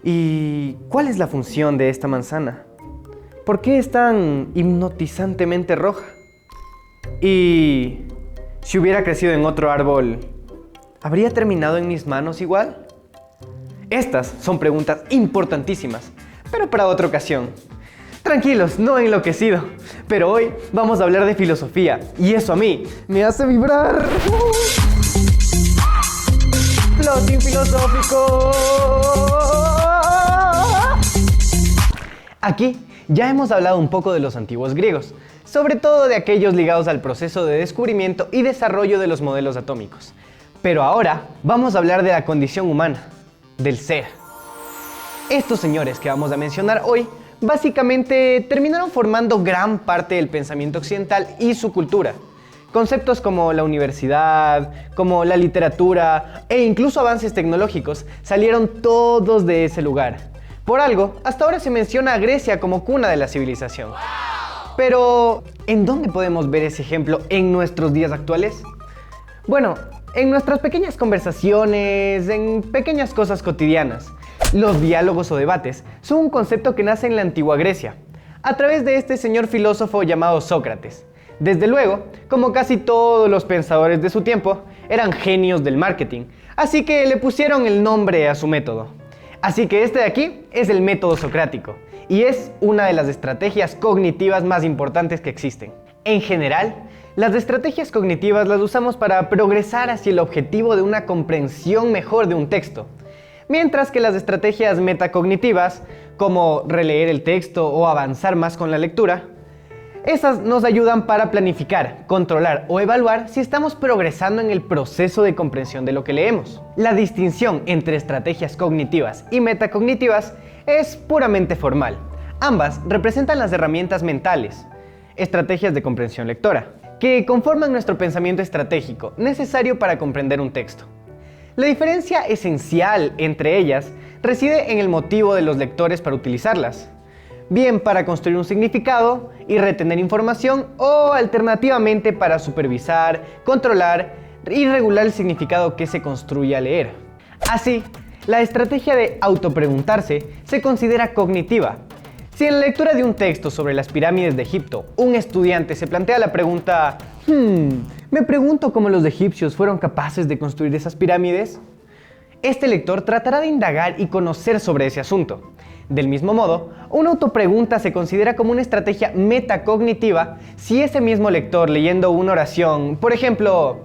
¿Y cuál es la función de esta manzana? ¿Por qué es tan hipnotizantemente roja? Y si hubiera crecido en otro árbol, ¿habría terminado en mis manos igual? Estas son preguntas importantísimas, pero para otra ocasión. Tranquilos, no he enloquecido, pero hoy vamos a hablar de filosofía, y eso a mí me hace vibrar. Floating filosófico. Aquí ya hemos hablado un poco de los antiguos griegos, sobre todo de aquellos ligados al proceso de descubrimiento y desarrollo de los modelos atómicos. Pero ahora vamos a hablar de la condición humana, del ser. Estos señores que vamos a mencionar hoy básicamente terminaron formando gran parte del pensamiento occidental y su cultura. Conceptos como la universidad, como la literatura e incluso avances tecnológicos salieron todos de ese lugar. Por algo, hasta ahora se menciona a Grecia como cuna de la civilización. Pero, ¿en dónde podemos ver ese ejemplo en nuestros días actuales? Bueno, en nuestras pequeñas conversaciones, en pequeñas cosas cotidianas. Los diálogos o debates son un concepto que nace en la antigua Grecia, a través de este señor filósofo llamado Sócrates. Desde luego, como casi todos los pensadores de su tiempo, eran genios del marketing, así que le pusieron el nombre a su método. Así que este de aquí es el método socrático, y es una de las estrategias cognitivas más importantes que existen. En general, las estrategias cognitivas las usamos para progresar hacia el objetivo de una comprensión mejor de un texto, mientras que las estrategias metacognitivas, como releer el texto o avanzar más con la lectura, esas nos ayudan para planificar, controlar o evaluar si estamos progresando en el proceso de comprensión de lo que leemos. La distinción entre estrategias cognitivas y metacognitivas es puramente formal. Ambas representan las herramientas mentales, estrategias de comprensión lectora, que conforman nuestro pensamiento estratégico necesario para comprender un texto. La diferencia esencial entre ellas reside en el motivo de los lectores para utilizarlas, bien para construir un significado y retener información, o alternativamente para supervisar, controlar y regular el significado que se construye al leer. Así, la estrategia de autopreguntarse se considera cognitiva. Si en la lectura de un texto sobre las pirámides de Egipto, un estudiante se plantea la pregunta, me pregunto cómo los egipcios fueron capaces de construir esas pirámides, este lector tratará de indagar y conocer sobre ese asunto. Del mismo modo, una autopregunta se considera como una estrategia metacognitiva si ese mismo lector, leyendo una oración, por ejemplo,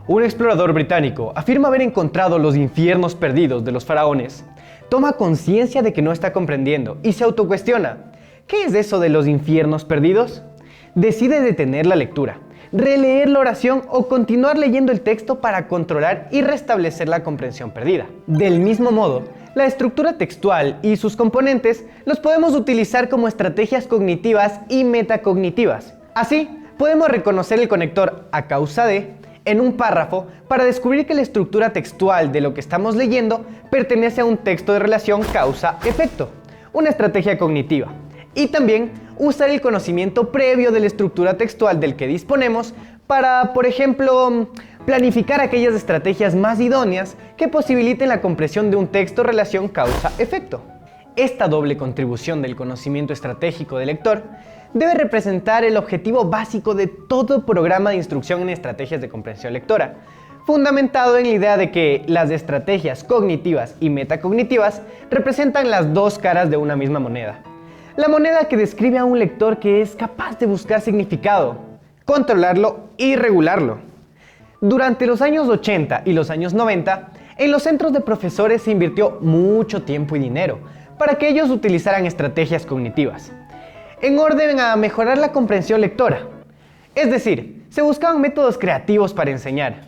un explorador británico afirma haber encontrado los infiernos perdidos de los faraones, toma conciencia de que no está comprendiendo y se autocuestiona, ¿qué es eso de los infiernos perdidos? Decide detener la lectura, releer la oración o continuar leyendo el texto para controlar y restablecer la comprensión perdida. Del mismo modo, la estructura textual y sus componentes los podemos utilizar como estrategias cognitivas y metacognitivas. Así, podemos reconocer el conector a causa de en un párrafo para descubrir que la estructura textual de lo que estamos leyendo pertenece a un texto de relación causa-efecto, una estrategia cognitiva. Y también usar el conocimiento previo de la estructura textual del que disponemos para, por ejemplo, planificar aquellas estrategias más idóneas que posibiliten la comprensión de un texto relación causa-efecto. Esta doble contribución del conocimiento estratégico del lector debe representar el objetivo básico de todo programa de instrucción en estrategias de comprensión lectora, fundamentado en la idea de que las estrategias cognitivas y metacognitivas representan las dos caras de una misma moneda. La moneda que describe a un lector que es capaz de buscar significado, controlarlo y regularlo. Durante los años 80 y los años 90, en los centros de profesores se invirtió mucho tiempo y dinero para que ellos utilizaran estrategias cognitivas, en orden a mejorar la comprensión lectora. Es decir, se buscaban métodos creativos para enseñar.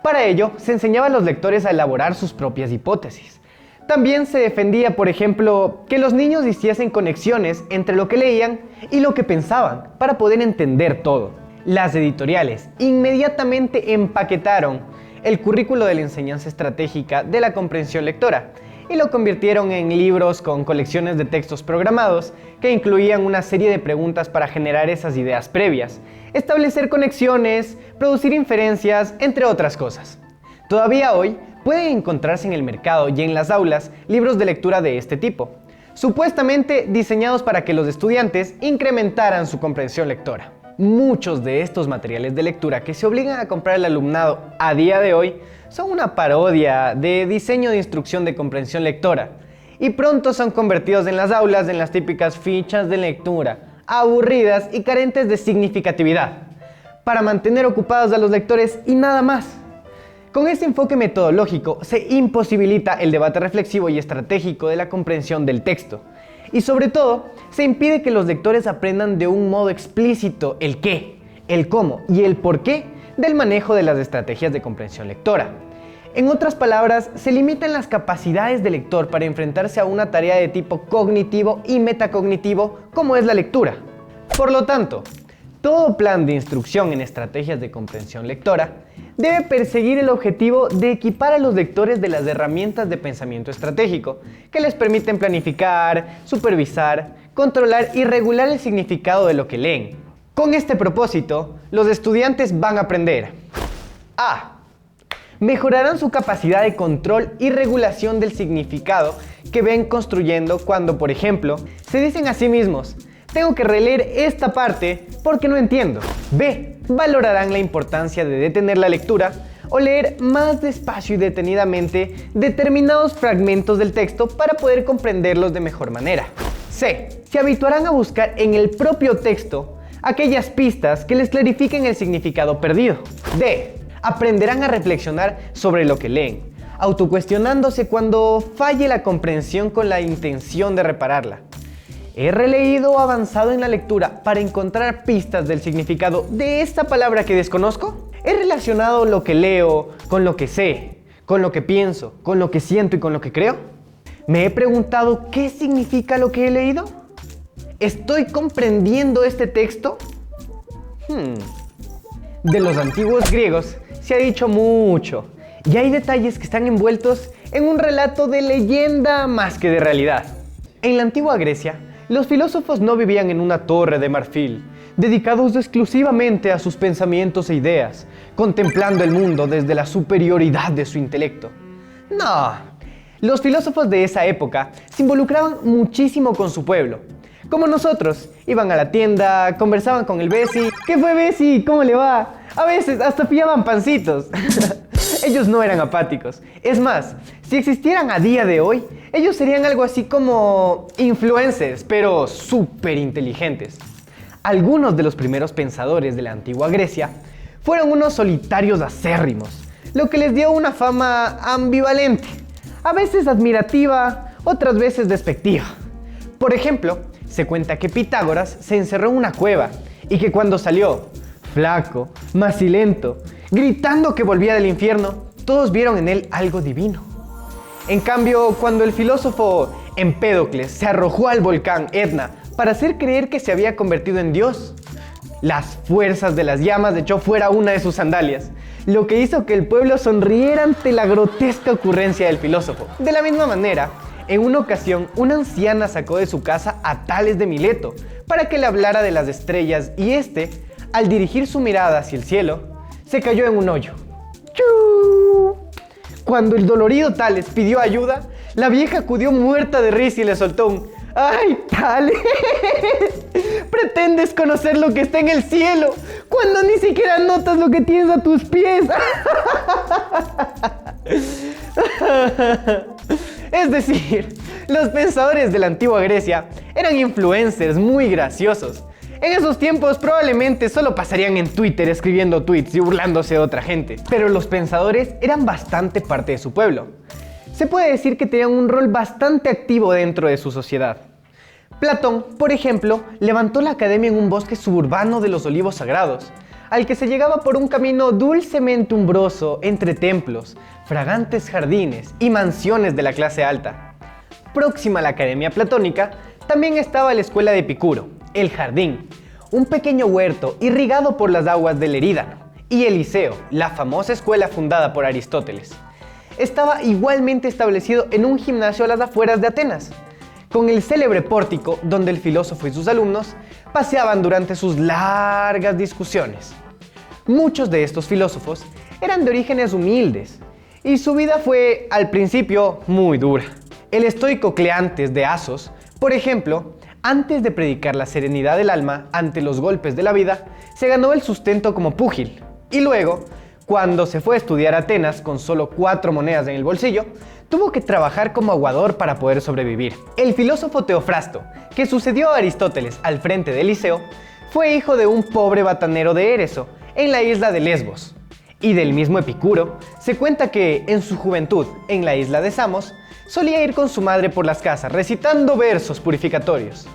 Para ello, se enseñaba a los lectores a elaborar sus propias hipótesis. También se defendía, por ejemplo, que los niños hiciesen conexiones entre lo que leían y lo que pensaban para poder entender todo. Las editoriales inmediatamente empaquetaron el currículo de la enseñanza estratégica de la comprensión lectora y lo convirtieron en libros con colecciones de textos programados que incluían una serie de preguntas para generar esas ideas previas, establecer conexiones, producir inferencias, entre otras cosas. Todavía hoy Pueden encontrarse en el mercado y en las aulas libros de lectura de este tipo, supuestamente diseñados para que los estudiantes incrementaran su comprensión lectora. Muchos de estos materiales de lectura que se obligan a comprar el alumnado a día de hoy son una parodia de diseño de instrucción de comprensión lectora y pronto son convertidos en las aulas en las típicas fichas de lectura, aburridas y carentes de significatividad, para mantener ocupados a los lectores y nada más. Con este enfoque metodológico se imposibilita el debate reflexivo y estratégico de la comprensión del texto. Y sobre todo, se impide que los lectores aprendan de un modo explícito el qué, el cómo y el por qué del manejo de las estrategias de comprensión lectora. En otras palabras, se limitan las capacidades del lector para enfrentarse a una tarea de tipo cognitivo y metacognitivo como es la lectura. Por lo tanto, todo plan de instrucción en estrategias de comprensión lectora debe perseguir el objetivo de equipar a los lectores de las herramientas de pensamiento estratégico que les permiten planificar, supervisar, controlar y regular el significado de lo que leen. Con este propósito, los estudiantes van a aprender a. Mejorarán su capacidad de control y regulación del significado que ven construyendo cuando, por ejemplo, se dicen a sí mismos: tengo que releer esta parte porque no entiendo. B. Valorarán la importancia de detener la lectura o leer más despacio y detenidamente determinados fragmentos del texto para poder comprenderlos de mejor manera. C. Se habituarán a buscar en el propio texto aquellas pistas que les clarifiquen el significado perdido. D. Aprenderán a reflexionar sobre lo que leen, autocuestionándose cuando falle la comprensión con la intención de repararla. ¿He releído o avanzado en la lectura para encontrar pistas del significado de esta palabra que desconozco? ¿He relacionado lo que leo con lo que sé, con lo que pienso, con lo que siento y con lo que creo? ¿Me he preguntado qué significa lo que he leído? ¿Estoy comprendiendo este texto? De los antiguos griegos se ha dicho mucho, y hay detalles que están envueltos en un relato de leyenda más que de realidad. En la antigua Grecia, los filósofos no vivían en una torre de marfil, dedicados exclusivamente a sus pensamientos e ideas, contemplando el mundo desde la superioridad de su intelecto. No, los filósofos de esa época se involucraban muchísimo con su pueblo. Como nosotros, iban a la tienda, conversaban con el Bessie. ¿Qué fue, Bessie? ¿Cómo le va? A veces hasta pillaban pancitos. Ellos no eran apáticos. Es más, si existieran a día de hoy, ellos serían algo así como influencers, pero súper inteligentes. Algunos de los primeros pensadores de la antigua Grecia fueron unos solitarios acérrimos, lo que les dio una fama ambivalente, a veces admirativa, otras veces despectiva. Por ejemplo, se cuenta que Pitágoras se encerró en una cueva y que cuando salió, flaco, macilento, gritando que volvía del infierno, todos vieron en él algo divino. En cambio, cuando el filósofo Empédocles se arrojó al volcán Etna para hacer creer que se había convertido en Dios, las fuerzas de las llamas echó fuera una de sus sandalias, lo que hizo que el pueblo sonriera ante la grotesca ocurrencia del filósofo. De la misma manera, en una ocasión, una anciana sacó de su casa a Tales de Mileto para que le hablara de las estrellas y este, al dirigir su mirada hacia el cielo, se cayó en un hoyo. ¡Chuu! Cuando el dolorido Tales pidió ayuda, la vieja acudió muerta de risa y le soltó un ¡ay, Tales! Pretendes conocer lo que está en el cielo cuando ni siquiera notas lo que tienes a tus pies. Es decir, los pensadores de la antigua Grecia eran influencers muy graciosos. En esos tiempos probablemente solo pasarían en Twitter escribiendo tweets y burlándose de otra gente. Pero los pensadores eran bastante parte de su pueblo. Se puede decir que tenían un rol bastante activo dentro de su sociedad. Platón, por ejemplo, levantó la academia en un bosque suburbano de los Olivos Sagrados, al que se llegaba por un camino dulcemente umbroso entre templos, fragantes jardines y mansiones de la clase alta. Próxima a la academia platónica, también estaba la escuela de Epicuro, el Jardín, un pequeño huerto irrigado por las aguas del Erídano, y el Liceo, la famosa escuela fundada por Aristóteles. Estaba igualmente establecido en un gimnasio a las afueras de Atenas, con el célebre pórtico donde el filósofo y sus alumnos paseaban durante sus largas discusiones. Muchos de estos filósofos eran de orígenes humildes y su vida fue al principio muy dura. El estoico Cleantes de Asos, por ejemplo, antes de predicar la serenidad del alma ante los golpes de la vida, se ganó el sustento como púgil, y luego, cuando se fue a estudiar a Atenas con solo 4 monedas en el bolsillo, tuvo que trabajar como aguador para poder sobrevivir. El filósofo Teofrasto, que sucedió a Aristóteles al frente del Liceo, fue hijo de un pobre batanero de Éreso, en la isla de Lesbos. Y del mismo Epicuro, se cuenta que, en su juventud, en la isla de Samos, solía ir con su madre por las casas recitando versos purificatorios.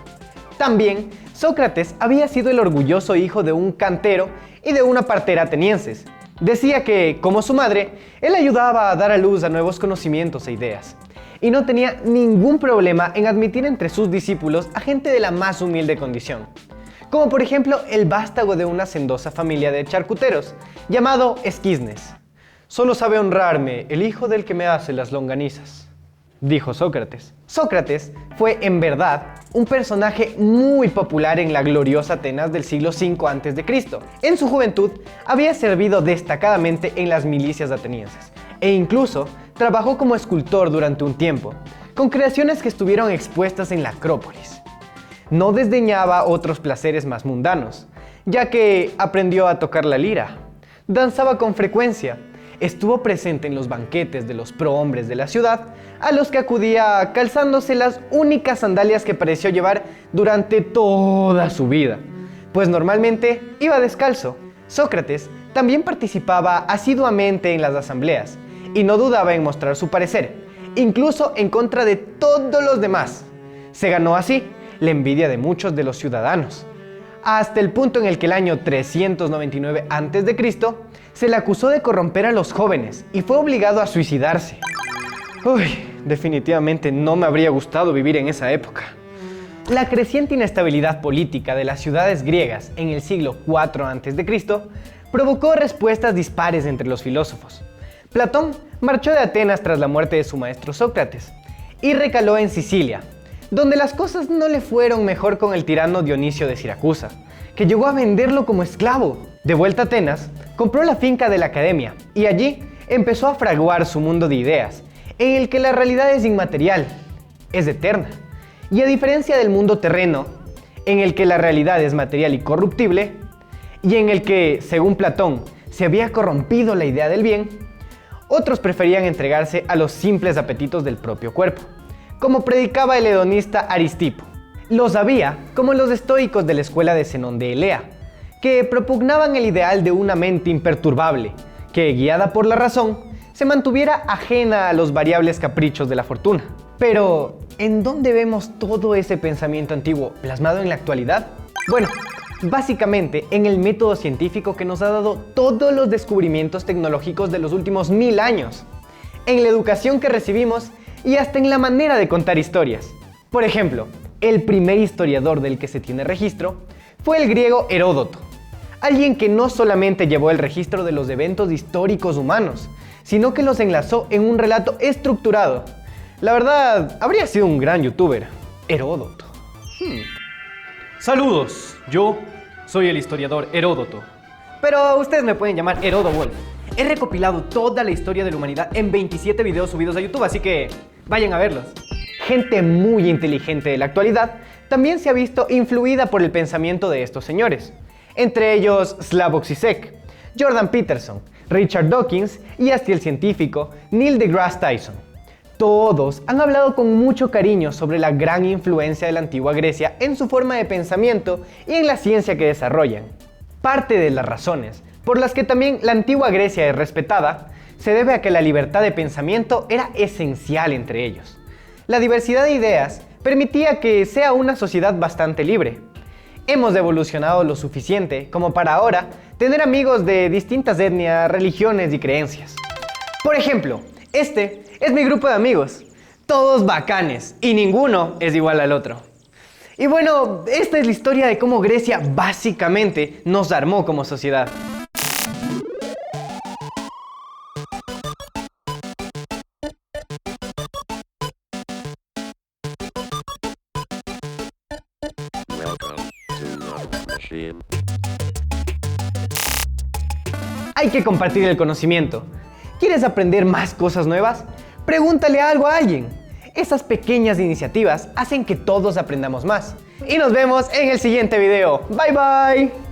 También, Sócrates había sido el orgulloso hijo de un cantero y de una partera atenienses. Decía que, como su madre, él ayudaba a dar a luz a nuevos conocimientos e ideas, y no tenía ningún problema en admitir entre sus discípulos a gente de la más humilde condición, como por ejemplo el vástago de una hacendosa familia de charcuteros, llamado Esquisnes. «Solo sabe honrarme el hijo del que me hace las longanizas», dijo Sócrates. Sócrates fue, en verdad, un personaje muy popular en la gloriosa Atenas del siglo V a.C. En su juventud, había servido destacadamente en las milicias atenienses, e incluso trabajó como escultor durante un tiempo, con creaciones que estuvieron expuestas en la Acrópolis. No desdeñaba otros placeres más mundanos, ya que aprendió a tocar la lira, danzaba con frecuencia, estuvo presente en los banquetes de los prohombres de la ciudad, a los que acudía calzándose las únicas sandalias que pareció llevar durante toda su vida, pues normalmente iba descalzo. Sócrates también participaba asiduamente en las asambleas y no dudaba en mostrar su parecer, incluso en contra de todos los demás. Se ganó así la envidia de muchos de los ciudadanos, hasta el punto en el que el año 399 a.C. se le acusó de corromper a los jóvenes y fue obligado a suicidarse. Definitivamente no me habría gustado vivir en esa época. La creciente inestabilidad política de las ciudades griegas en el siglo IV a.C. provocó respuestas dispares entre los filósofos. Platón marchó de Atenas tras la muerte de su maestro Sócrates y recaló en Sicilia, donde las cosas no le fueron mejor con el tirano Dionisio de Siracusa, que llegó a venderlo como esclavo. De vuelta a Atenas, compró la finca de la Academia y allí empezó a fraguar su mundo de ideas, en el que la realidad es inmaterial, es eterna, y a diferencia del mundo terreno, en el que la realidad es material y corruptible, y en el que, según Platón, se había corrompido la idea del bien, otros preferían entregarse a los simples apetitos del propio cuerpo, como predicaba el hedonista Aristipo. Los había, como los estoicos de la escuela de Zenón de Elea, que propugnaban el ideal de una mente imperturbable, que, guiada por la razón, se mantuviera ajena a los variables caprichos de la fortuna. Pero, ¿en dónde vemos todo ese pensamiento antiguo plasmado en la actualidad? Bueno, básicamente en el método científico que nos ha dado todos los descubrimientos tecnológicos de los últimos 1000 años, en la educación que recibimos y hasta en la manera de contar historias. Por ejemplo, el primer historiador del que se tiene registro fue el griego Heródoto, alguien que no solamente llevó el registro de los eventos históricos humanos, sino que los enlazó en un relato estructurado. La verdad, habría sido un gran youtuber, Heródoto. Saludos, yo soy el historiador Heródoto. Pero ustedes me pueden llamar Herodo Wolf. He recopilado toda la historia de la humanidad en 27 videos subidos a YouTube, así que vayan a verlos. Gente muy inteligente de la actualidad también se ha visto influida por el pensamiento de estos señores, entre ellos Slavoj Žižek, Jordan Peterson, Richard Dawkins y hasta el científico Neil deGrasse Tyson. Todos han hablado con mucho cariño sobre la gran influencia de la antigua Grecia en su forma de pensamiento y en la ciencia que desarrollan. Parte de las razones por las que también la antigua Grecia es respetada se debe a que la libertad de pensamiento era esencial entre ellos. La diversidad de ideas permitía que sea una sociedad bastante libre. Hemos evolucionado lo suficiente como para ahora tener amigos de distintas etnias, religiones y creencias. Por ejemplo, este es mi grupo de amigos, todos bacanes y ninguno es igual al otro. Y bueno, esta es la historia de cómo Grecia básicamente nos armó como sociedad. Hay que compartir el conocimiento. ¿Quieres aprender más cosas nuevas? Pregúntale algo a alguien. Esas pequeñas iniciativas hacen que todos aprendamos más. Y nos vemos en el siguiente video. Bye bye.